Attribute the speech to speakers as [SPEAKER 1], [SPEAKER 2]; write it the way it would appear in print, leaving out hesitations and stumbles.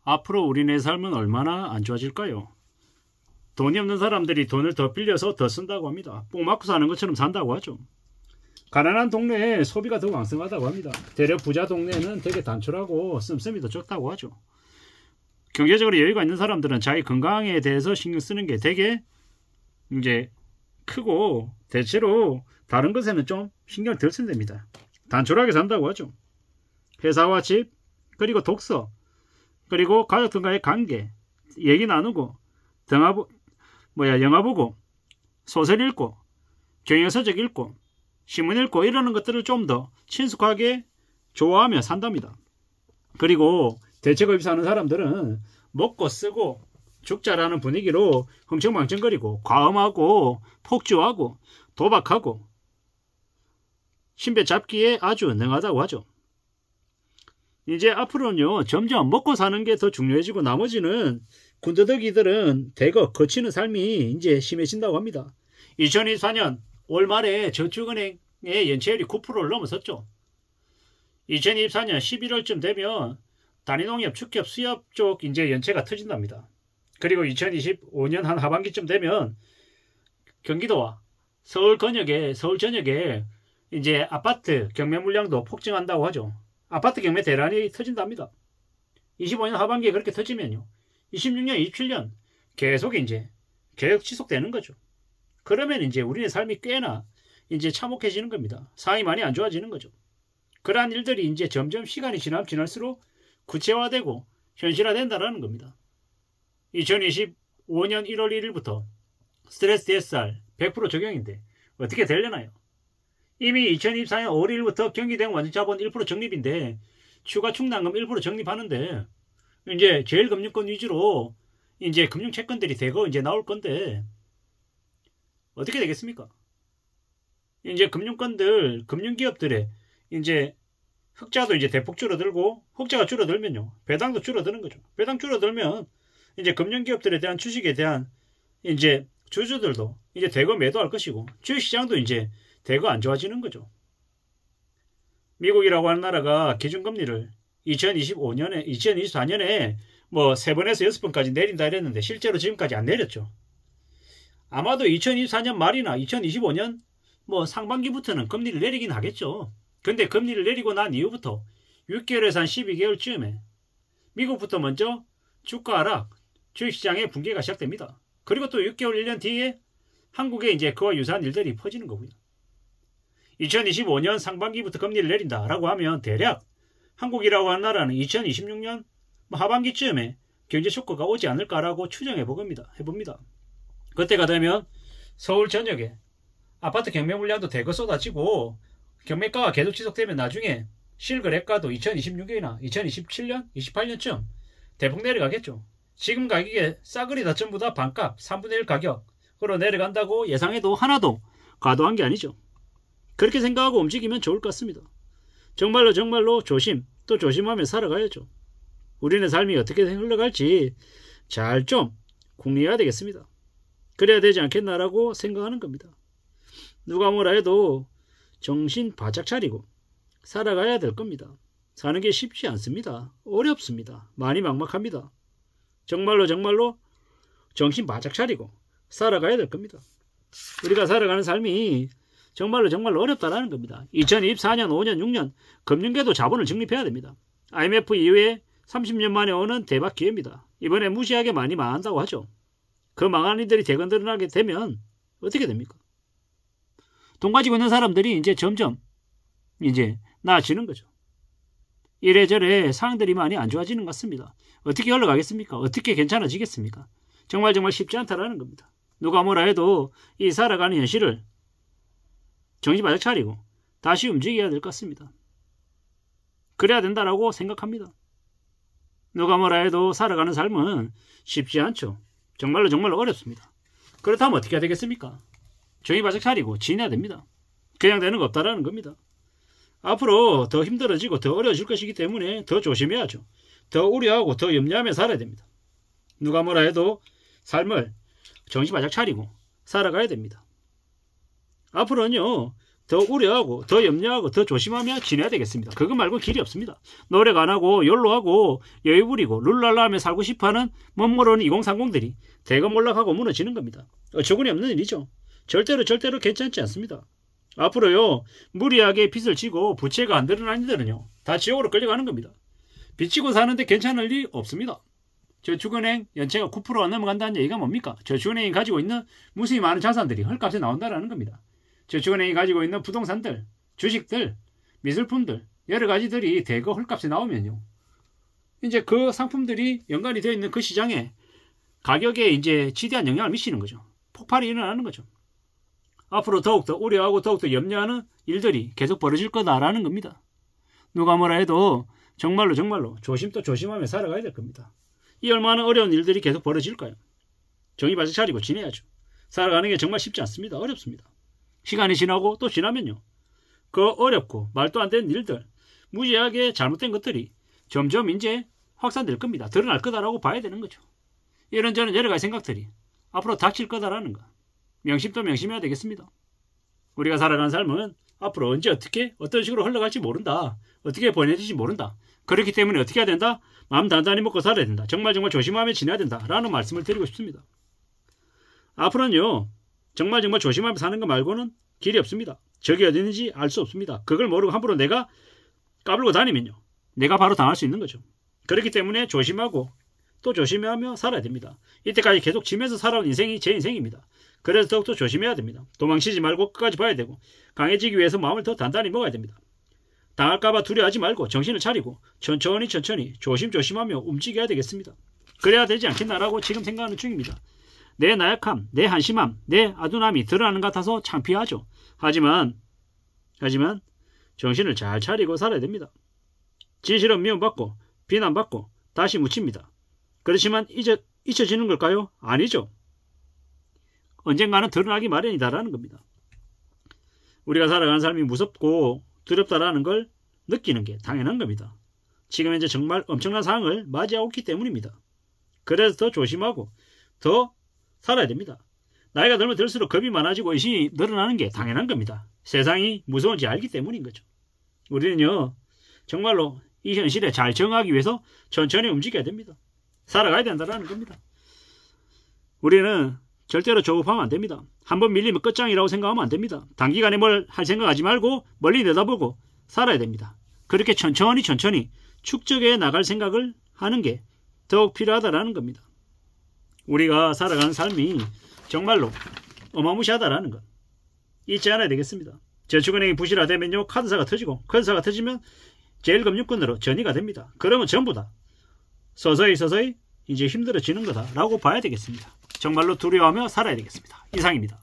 [SPEAKER 1] 앞으로 우리네 삶은 얼마나 안 좋아질까요? 돈이 없는 사람들이 돈을 더 빌려서 더 쓴다고 합니다. 뽕 맞고 사는 것처럼 산다고 하죠. 가난한 동네에 소비가 더 왕성하다고 합니다. 대려 부자 동네는 되게 단촐하고 씀씀이 더 적다고 하죠. 경제적으로 여유가 있는 사람들은 자기 건강에 대해서 신경 쓰는 게 되게 이제 크고 대체로 다른 것에는 좀 신경을 덜 쓴답니다. 단촐하게 산다고 하죠. 회사와 집, 그리고 독서, 그리고 가족들과의 관계, 얘기 나누고, 영화 보고, 소설 읽고, 경영서적 읽고, 신문 읽고 이러는 것들을 좀 더 친숙하게 좋아하며 산답니다. 그리고 대체급입 사는 사람들은 먹고 쓰고 죽자라는 분위기로 흥청망청거리고 과음하고 폭주하고 도박하고 신배 잡기에 아주 능하다고 하죠. 이제 앞으로는요, 점점 먹고 사는 게 더 중요해지고 나머지는 군더더기들은 대거 거치는 삶이 이제 심해진다고 합니다. 2024년 올 말에 저축은행의 연체율이 9%를 넘어섰죠. 2024년 11월쯤 되면 단위농협, 축협, 수협 쪽 이제 연체가 터진답니다. 그리고 2025년 한 하반기쯤 되면 경기도와 서울 전역에 이제 아파트 경매 물량도 폭증한다고 하죠. 아파트 경매 대란이 터진답니다. 25년 하반기에 그렇게 터지면요, 26년, 27년 계속 지속되는 거죠. 그러면 이제 우리의 삶이 꽤나 이제 참혹해지는 겁니다. 상황이 많이 안 좋아지는 거죠. 그러한 일들이 이제 점점 시간이 지날수록 구체화되고 현실화된다는 겁니다. 2025년 1월 1일부터 스트레스 DSR 100% 적용인데 어떻게 되려나요? 이미 2024년 5월 1일부터 경기대응 완전자본 1% 적립인데 추가 충당금 1% 적립하는데 이제 제일금융권 위주로 이제 금융채권들이 대거 이제 나올 건데 어떻게 되겠습니까? 이제 금융기업들의 이제 흑자도 이제 대폭 줄어들고, 흑자가 줄어들면요, 배당도 줄어드는 거죠. 배당 줄어들면 이제 금융기업들에 대한 주식에 대한 이제 주주들도 이제 대거 매도할 것이고, 주식시장도 이제 대거 안 좋아지는 거죠. 미국이라고 하는 나라가 기준금리를 2024년에 뭐 3번에서 6번까지 내린다 이랬는데 실제로 지금까지 안 내렸죠. 아마도 2024년 말이나 2025년 뭐 상반기부터는 금리를 내리긴 하겠죠. 근데 금리를 내리고 난 이후부터 6개월에서 한 12개월쯤에 미국부터 먼저 주가 하락, 주식시장의 붕괴가 시작됩니다. 그리고 또 6개월, 1년 뒤에 한국에 이제 그와 유사한 일들이 퍼지는 거고요. 2025년 상반기부터 금리를 내린다라고 하면 대략 한국이라고 하는 나라는 2026년 하반기쯤에 경제 쇼크가 오지 않을까라고 추정해 봅니다. 그때가 되면 서울 전역에 아파트 경매 물량도 대거 쏟아지고 경매가가 계속 지속되면 나중에 실거래가도 2026년이나 2027년, 28년쯤 대폭 내려가겠죠. 지금 가격에 싸그리 다 전부 다 반값, 3분의 1 가격으로 내려간다고 예상해도 하나도 과도한 게 아니죠. 그렇게 생각하고 움직이면 좋을 것 같습니다. 정말로 조심하며 살아가야죠. 우리네 삶이 어떻게 흘러갈지 잘 좀 궁리해야 되겠습니다. 그래야 되지 않겠나라고 생각하는 겁니다. 누가 뭐라 해도 정신 바짝 차리고 살아가야 될 겁니다. 사는 게 쉽지 않습니다. 어렵습니다. 많이 막막합니다. 정말로 정신 바짝 차리고 살아가야 될 겁니다. 우리가 살아가는 삶이 정말로 어렵다라는 겁니다. 2024년, 5년, 6년 금융계도 자본을 적립해야 됩니다. IMF 이후에 30년 만에 오는 대박 기회입니다. 이번에 무시하게 많이 망한다고 하죠. 그 망한 이들이 대거 늘어나게 되면 어떻게 됩니까? 돈 가지고 있는 사람들이 이제 점점 나아지는 거죠. 이래저래 상황들이 많이 안 좋아지는 것 같습니다. 어떻게 흘러가겠습니까? 어떻게 괜찮아지겠습니까? 정말 쉽지 않다라는 겁니다. 누가 뭐라 해도 이 살아가는 현실을 정신 바짝 차리고 다시 움직여야 될 것 같습니다. 그래야 된다라고 생각합니다. 누가 뭐라 해도 살아가는 삶은 쉽지 않죠. 정말로 어렵습니다. 그렇다면 어떻게 해야 되겠습니까? 정신 바짝 차리고 지내야 됩니다. 그냥 되는 거 없다라는 겁니다. 앞으로 더 힘들어지고 더 어려워질 것이기 때문에 더 조심해야죠. 더 우려하고 더 염려하며 살아야 됩니다. 누가 뭐라 해도 삶을 정신 바짝 차리고 살아가야 됩니다. 앞으로는요, 더 우려하고 더 염려하고 더 조심하며 지내야 되겠습니다. 그거 말고 길이 없습니다. 노력 안 하고 연로하고 여유 부리고 룰랄라 하며 살고 싶어하는 멋모르는 2030들이 대거 몰락하고 무너지는 겁니다. 어처구니 없는 일이죠. 절대로 괜찮지 않습니다. 앞으로요, 무리하게 빚을 지고 부채가 안 드러난 이들은요, 다 지옥으로 끌려가는 겁니다. 빚지고 사는데 괜찮을 리 없습니다. 저축은행 연체가 9%가 넘어간다는 얘기가 뭡니까? 저축은행이 가지고 있는 무수히 많은 자산들이 헐값에 나온다는 겁니다. 저축은행이 가지고 있는 부동산들, 주식들, 미술품들, 여러 가지들이 대거 헐값에 나오면요, 이제 그 상품들이 연관이 되어 있는 그 시장에 가격에 이제 지대한 영향을 미치는 거죠. 폭발이 일어나는 거죠. 앞으로 더욱더 우려하고 더욱더 염려하는 일들이 계속 벌어질 거다라는 겁니다. 누가 뭐라 해도 정말로 조심 또 조심하며 살아가야 될 겁니다. 이 얼마나 어려운 일들이 계속 벌어질까요? 정신 바짝 차리고 지내야죠. 살아가는 게 정말 쉽지 않습니다. 어렵습니다. 시간이 지나고 또 지나면요, 그 어렵고 말도 안 되는 일들, 무지하게 잘못된 것들이 점점 이제 확산될 겁니다. 드러날 거다라고 봐야 되는 거죠. 이런저런 여러 가지 생각들이 앞으로 닥칠 거다라는 거. 명심도 명심해야 되겠습니다. 우리가 살아가는 삶은 앞으로 언제 어떻게 어떤 식으로 흘러갈지 모른다. 어떻게 보내질지 모른다. 그렇기 때문에 어떻게 해야 된다? 마음 단단히 먹고 살아야 된다. 정말 조심하며 지내야 된다. 라는 말씀을 드리고 싶습니다. 앞으로는요, 정말 조심하며 사는 것 말고는 길이 없습니다. 적이 어디 있는지 알 수 없습니다. 그걸 모르고 함부로 내가 까불고 다니면요, 내가 바로 당할 수 있는 거죠. 그렇기 때문에 조심하고 또 조심하며 살아야 됩니다. 이때까지 계속 지면서 살아온 인생이 제 인생입니다. 그래서 더욱더 조심해야 됩니다. 도망치지 말고 끝까지 봐야 되고, 강해지기 위해서 마음을 더 단단히 먹어야 됩니다. 당할까봐 두려워하지 말고 정신을 차리고 천천히 조심하며 움직여야 되겠습니다. 그래야 되지 않겠나라고 지금 생각하는 중입니다. 내 나약함, 내 한심함, 내 아둔함이 드러나는 것 같아서 창피하죠. 하지만 정신을 잘 차리고 살아야 됩니다. 진실은 미움받고 비난받고 다시 묻힙니다. 그렇지만 잊혀지는 걸까요? 아니죠. 언젠가는 드러나기 마련이다라는 겁니다. 우리가 살아가는 삶이 무섭고 두렵다라는 걸 느끼는 게 당연한 겁니다. 지금 현재 정말 엄청난 상황을 맞이하고 있기 때문입니다. 그래서 더 조심하고 더 살아야 됩니다. 나이가 들면 들수록 겁이 많아지고 의심이 늘어나는 게 당연한 겁니다. 세상이 무서운지 알기 때문인 거죠. 우리는요, 정말로 이 현실에 잘 적응하기 위해서 천천히 움직여야 됩니다. 살아가야 된다는 겁니다. 우리는 절대로 조급하면 안 됩니다. 한번 밀리면 끝장이라고 생각하면 안 됩니다. 단기간에 뭘 할 생각하지 말고 멀리 내다보고 살아야 됩니다. 그렇게 천천히 축적해 나갈 생각을 하는 게 더욱 필요하다라는 겁니다. 우리가 살아가는 삶이 정말로 어마무시하다라는 것 잊지 않아야 되겠습니다. 저축은행이 부실화되면요, 카드사가 터지고, 카드사가 터지면 제일금융권으로 전이가 됩니다. 그러면 전부 다 서서히 이제 힘들어지는 거다라고 봐야 되겠습니다. 정말로 두려워하며 살아야 되겠습니다. 이상입니다.